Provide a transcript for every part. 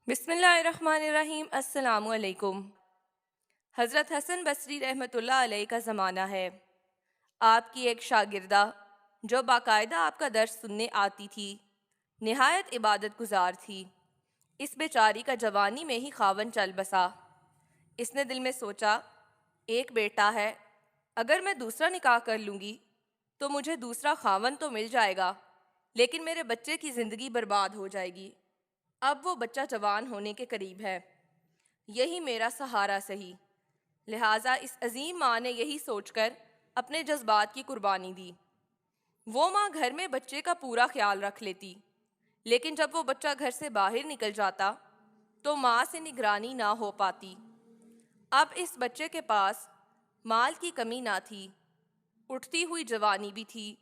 بسم اللہ الرحمن الرحیم۔ السلام علیکم۔ حضرت حسن بصری رحمۃ اللہ علیہ کا زمانہ ہے۔ آپ کی ایک شاگردہ جو باقاعدہ آپ کا درس سننے آتی تھی، نہایت عبادت گزار تھی۔ اس بیچاری کا جوانی میں ہی خاون چل بسا۔ اس نے دل میں سوچا، ایک بیٹا ہے، اگر میں دوسرا نکاح کر لوں گی تو مجھے دوسرا خاون تو مل جائے گا، لیکن میرے بچے کی زندگی برباد ہو جائے گی۔ اب وہ بچہ جوان ہونے کے قریب ہے، یہی میرا سہارا سہی۔ لہٰذا اس عظیم ماں نے یہی سوچ کر اپنے جذبات کی قربانی دی۔ وہ ماں گھر میں بچے کا پورا خیال رکھ لیتی، لیکن جب وہ بچہ گھر سے باہر نکل جاتا تو ماں سے نگرانی نہ ہو پاتی۔ اب اس بچے کے پاس مال کی کمی نہ تھی، اٹھتی ہوئی جوانی بھی تھی۔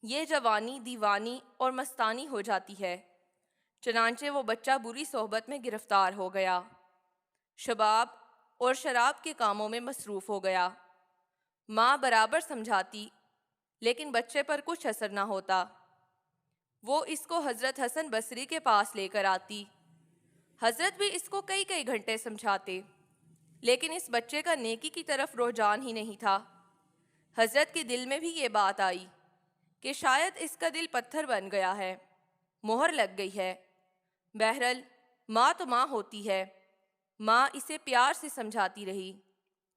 یہ جوانی دیوانی اور مستانی ہو جاتی ہے، چنانچہ وہ بچہ بری صحبت میں گرفتار ہو گیا، شباب اور شراب کے کاموں میں مصروف ہو گیا۔ ماں برابر سمجھاتی، لیکن بچے پر کچھ اثر نہ ہوتا۔ وہ اس کو حضرت حسن بصری کے پاس لے کر آتی۔ حضرت بھی اس کو کئی کئی گھنٹے سمجھاتے، لیکن اس بچے کا نیکی کی طرف رجحان ہی نہیں تھا۔ حضرت کے دل میں بھی یہ بات آئی کہ شاید اس کا دل پتھر بن گیا ہے، مہر لگ گئی ہے۔ بہرحال ماں تو ماں ہوتی ہے۔ ماں اسے پیار سے سمجھاتی رہی،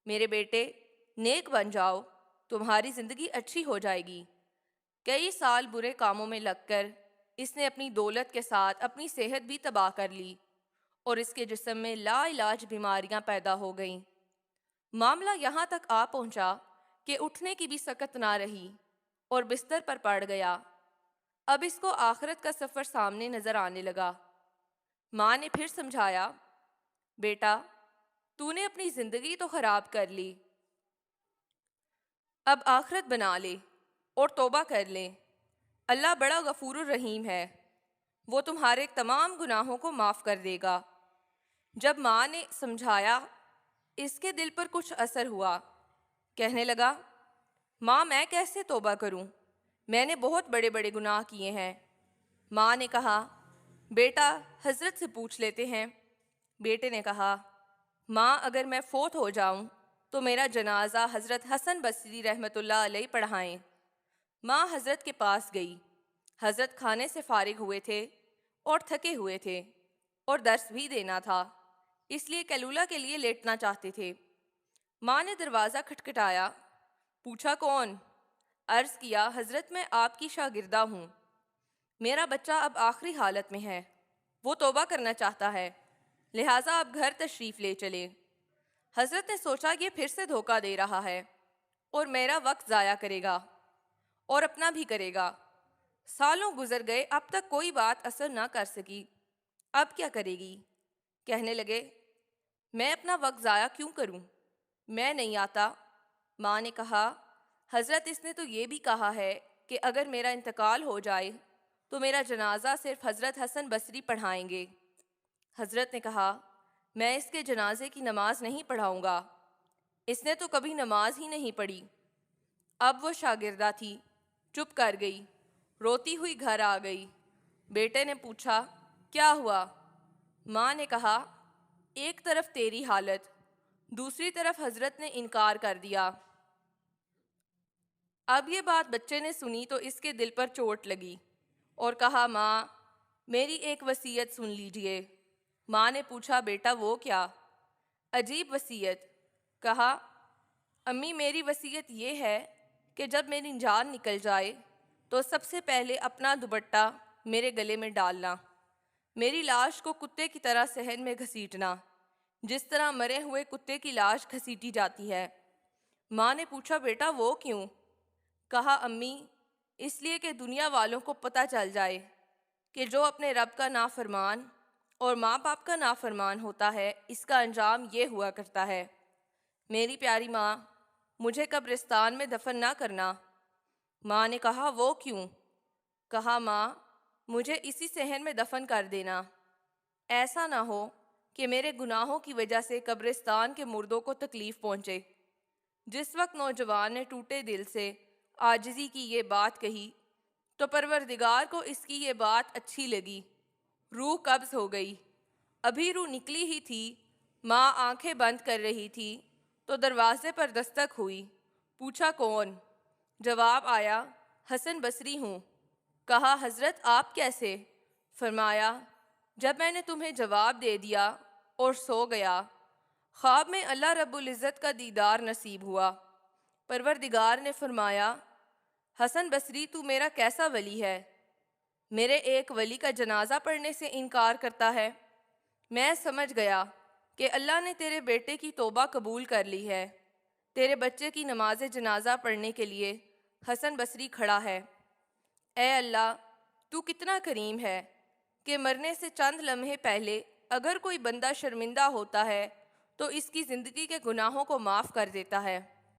میرے بیٹے نیک بن جاؤ، تمہاری زندگی اچھی ہو جائے گی۔ کئی سال برے کاموں میں لگ کر اس نے اپنی دولت کے ساتھ اپنی صحت بھی تباہ کر لی، اور اس کے جسم میں لا علاج بیماریاں پیدا ہو گئیں۔ معاملہ یہاں تک آ پہنچا کہ اٹھنے کی بھی سکت نہ رہی اور بستر پر پڑ گیا۔ اب اس کو آخرت کا سفر سامنے نظر آنے لگا۔ ماں نے پھر سمجھایا، بیٹا تو نے اپنی زندگی تو خراب کر لی، اب آخرت بنا لے اور توبہ کر لے۔ اللہ بڑا غفور الرحیم ہے، وہ تمہارے تمام گناہوں کو معاف کر دے گا۔ جب ماں نے سمجھایا، اس کے دل پر کچھ اثر ہوا۔ کہنے لگا، ماں میں کیسے توبہ کروں؟ میں نے بہت بڑے بڑے گناہ کیے ہیں۔ ماں نے کہا، بیٹا حضرت سے پوچھ لیتے ہیں۔ بیٹے نے کہا، ماں اگر میں فوت ہو جاؤں تو میرا جنازہ حضرت حسن بصری رحمۃ اللہ علیہ پڑھائیں۔ ماں حضرت کے پاس گئی۔ حضرت کھانے سے فارغ ہوئے تھے اور تھکے ہوئے تھے، اور درس بھی دینا تھا، اس لیے کیلولہ کے لیے لیٹنا چاہتے تھے۔ ماں نے دروازہ کھٹکھٹایا، پوچھا کون؟ عرض کیا، حضرت میں آپ کی شاگردہ ہوں، میرا بچہ اب آخری حالت میں ہے، وہ توبہ کرنا چاہتا ہے، لہٰذا آپ گھر تشریف لے چلے۔ حضرت نے سوچا یہ پھر سے دھوکہ دے رہا ہے اور میرا وقت ضائع کرے گا اور اپنا بھی کرے گا۔ سالوں گزر گئے، اب تک کوئی بات اثر نہ کر سکی، اب کیا کرے گی؟ کہنے لگے، میں اپنا وقت ضائع کیوں کروں؟ میں نہیں آتا۔ ماں نے کہا، حضرت اس نے تو یہ بھی کہا ہے کہ اگر میرا انتقال ہو جائے تو میرا جنازہ صرف حضرت حسن بصری پڑھائیں گے۔ حضرت نے کہا، میں اس کے جنازے کی نماز نہیں پڑھاؤں گا، اس نے تو کبھی نماز ہی نہیں پڑھی۔ اب وہ شاگردہ تھی، چپ کر گئی، روتی ہوئی گھر آ گئی۔ بیٹے نے پوچھا، کیا ہوا؟ ماں نے کہا، ایک طرف تیری حالت، دوسری طرف حضرت نے انکار کر دیا۔ اب یہ بات بچے نے سنی تو اس کے دل پر چوٹ لگی اور کہا، ماں میری ایک وصیت سن لیجئے۔ ماں نے پوچھا، بیٹا وہ کیا؟ عجیب وصیت۔ کہا، امی میری وصیت یہ ہے کہ جب میری جان نکل جائے تو سب سے پہلے اپنا دوپٹہ میرے گلے میں ڈالنا، میری لاش کو کتے کی طرح صحن میں گھسیٹنا، جس طرح مرے ہوئے کتے کی لاش گھسیٹی جاتی ہے۔ ماں نے پوچھا، بیٹا وہ کیوں؟ کہا، امی اس لیے کہ دنیا والوں کو پتہ چل جائے کہ جو اپنے رب کا نافرمان اور ماں باپ کا نافرمان ہوتا ہے، اس کا انجام یہ ہوا کرتا ہے۔ میری پیاری ماں، مجھے قبرستان میں دفن نہ کرنا۔ ماں نے کہا، وہ کیوں؟ کہا، ماں مجھے اسی صحن میں دفن کر دینا، ایسا نہ ہو کہ میرے گناہوں کی وجہ سے قبرستان کے مردوں کو تکلیف پہنچے۔ جس وقت نوجوان نے ٹوٹے دل سے عاجزی کی یہ بات کہی تو پروردگار کو اس کی یہ بات اچھی لگی، روح قبض ہو گئی ابھی روح نکلی ہی تھی، ماں آنکھیں بند کر رہی تھی تو دروازے پر دستک ہوئی۔ پوچھا کون؟ جواب آیا حسن بصری ہوں۔ کہا حضرت آپ کیسے؟ فرمایا جب میں نے تمہیں جواب دے دیا اور سو گیا، خواب میں اللہ رب العزت کا دیدار نصیب ہوا۔ پروردگار نے فرمایا حسن بصری تو میرا کیسا ولی ہے؟ میرے ایک ولی کا جنازہ پڑھنے سے انکار کرتا ہے۔ میں سمجھ گیا کہ اللہ نے تیرے بیٹے کی توبہ قبول کر لی ہے۔ تیرے بچے کی نماز جنازہ پڑھنے کے لیے حسن بصری کھڑا ہے۔ اے اللہ تو کتنا کریم ہے کہ مرنے سے چند لمحے پہلے اگر کوئی بندہ شرمندہ ہوتا ہے تو اس کی زندگی کے گناہوں کو معاف کر دیتا ہے۔